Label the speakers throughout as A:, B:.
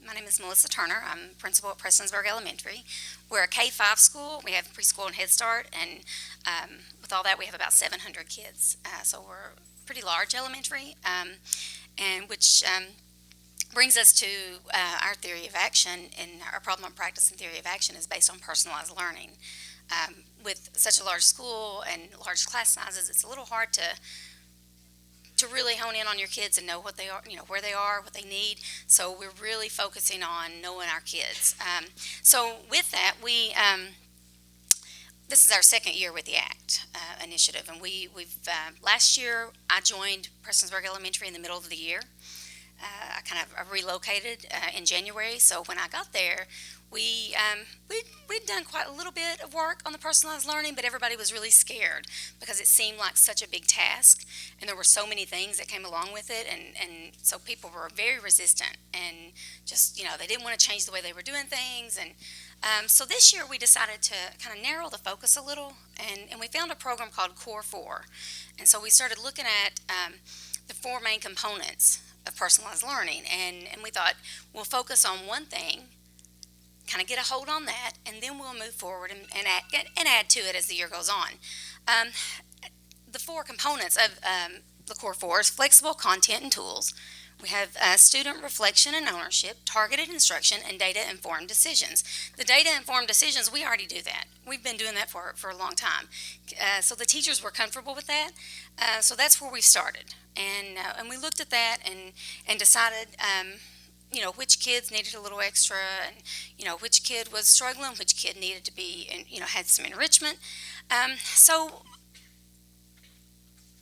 A: My name is Melissa Turner. I'm principal at Prestonsburg Elementary. We're a K-5 school. We have preschool and Head Start, and with all that, we have about 700 kids. So we're pretty large elementary, and which brings us to our theory of action. And our problem of practice and theory of action is based on personalized learning. With such a large school and large class sizes, it's a little hard to really hone in on your kids and know what they are, where they are, what they need. So we're really focusing on knowing our kids. So with that, this is our second year with the ACT initiative, and we've last year I joined Prestonsburg Elementary in the middle of the year. I relocated in January, so when I got there, we'd done quite a little bit of work on the personalized learning, but everybody was really scared because it seemed like such a big task, and there were so many things that came along with it, and so people were very resistant, and just, they didn't want to change the way they were doing things, and so this year we decided to kind of narrow the focus a little, and we found a program called Core 4, and so we started looking at the four main components of personalized learning, and we thought we'll focus on one thing, kind of get a hold on that, and then we'll move forward and add to it as the year goes on. The four components of the Core 4 is flexible content and tools. We have student reflection and ownership, targeted instruction, and data-informed decisions. The data-informed decisions, we already do that. We've been doing that for a long time. So the teachers were comfortable with that. So that's where we started. And we looked at that and decided, which kids needed a little extra, and, which kid was struggling, which kid needed to be, and, had some enrichment. So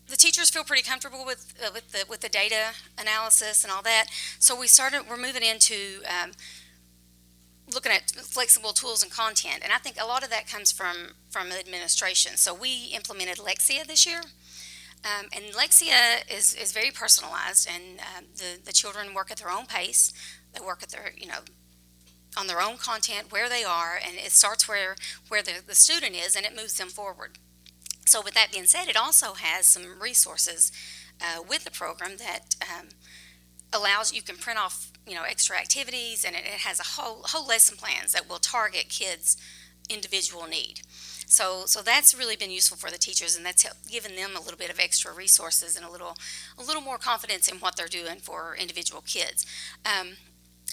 A: the teachers feel pretty comfortable with the data analysis and all that. So we're moving into looking at flexible tools and content, and I think a lot of that comes from administration. So we implemented Lexia this year, and Lexia is very personalized, and the children work at their own pace. They work at their on their own content where they are, and it starts where the student is, and it moves them forward. So with that being said, it also has some resources with the program that allows you can print off extra activities, and it has a whole lesson plans that will target kids' individual need. So that's really been useful for the teachers, and that's given them a little bit of extra resources and a little more confidence in what they're doing for individual kids.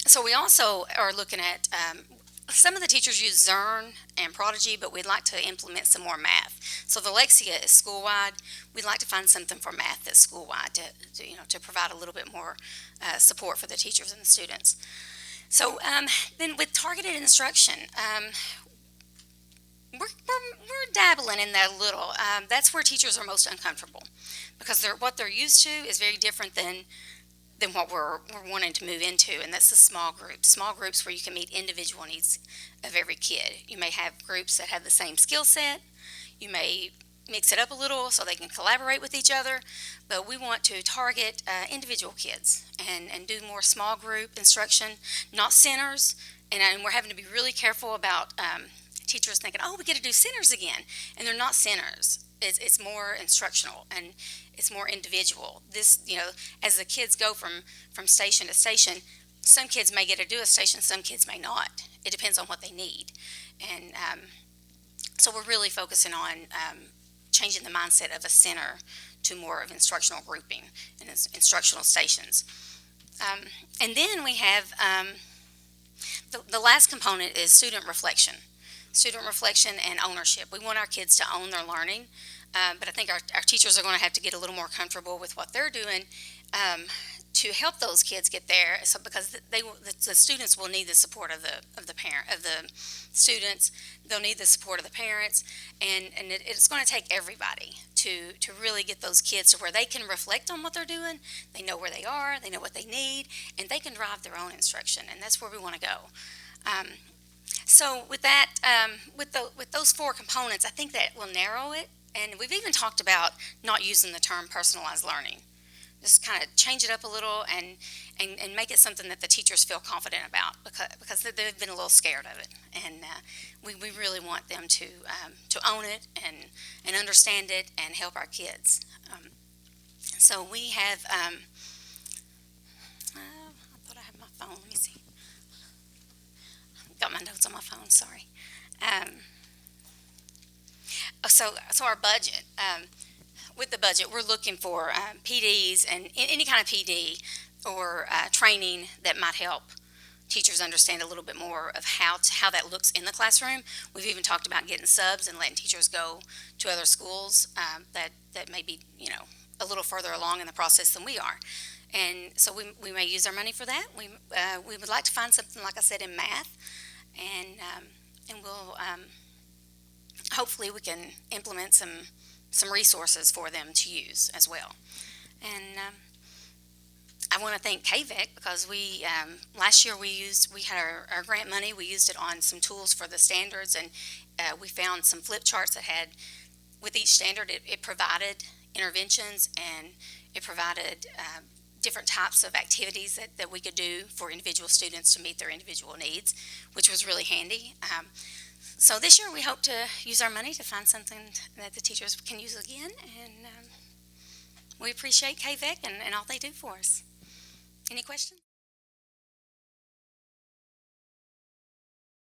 A: So we also are looking at some of the teachers use Zern and Prodigy, but we'd like to implement some more math. So the Lexia is school-wide. We'd like to find something for math that's school-wide to provide a little bit more support for the teachers and the students. So then with targeted instruction, we're dabbling in that a little. That's where teachers are most uncomfortable because what they're used to is very different than what we're wanting to move into, and that's the small groups where you can meet individual needs of every kid. You may have groups that have the same skill set. You may mix it up a little so they can collaborate with each other, but we want to target individual kids and do more small group instruction, not centers, and we're having to be really careful about teachers thinking, oh, we get to do centers again, and they're not centers. It's more instructional, and it's more individual. This, as the kids go from station to station, some kids may get to do a station, some kids may not. It depends on what they need. And so we're really focusing on changing the mindset of a center to more of instructional grouping and instructional stations. And then we have the last component is student reflection and ownership. We want our kids to own their learning, but I think our teachers are going to have to get a little more comfortable with what they're doing to help those kids get there. So because the students will need the support of the students, they'll need the support of the parents, and it's going to take everybody to really get those kids to where they can reflect on what they're doing. They know where they are, they know what they need, and they can drive their own instruction, and that's where we want to go. So with that, with those four components, I think that will narrow it. And we've even talked about not using the term personalized learning. Just kind of change it up a little and make it something that the teachers feel confident about because they've been a little scared of it. And we really want them to own it and understand it and help our kids. So we have, I thought I had my phone. Let me see. Got my notes on my phone. Sorry. Um, so our budget. With the budget, we're looking for PDs and any kind of PD or training that might help teachers understand a little bit more of how that looks in the classroom. We've even talked about getting subs and letting teachers go to other schools that may be a little further along in the process than we are. And so we may use our money for that. We would like to find something, like I said, in math, and we'll hopefully we can implement some resources for them to use as well. And I want to thank KVEC because we last year we had our grant money. We used it on some tools for the standards, and we found some flip charts that had, with each standard, it provided interventions, and it provided different types of activities that we could do for individual students to meet their individual needs, which was really handy. So this year we hope to use our money to find something that the teachers can use again, and we appreciate KVEC and all they do for us. Any questions?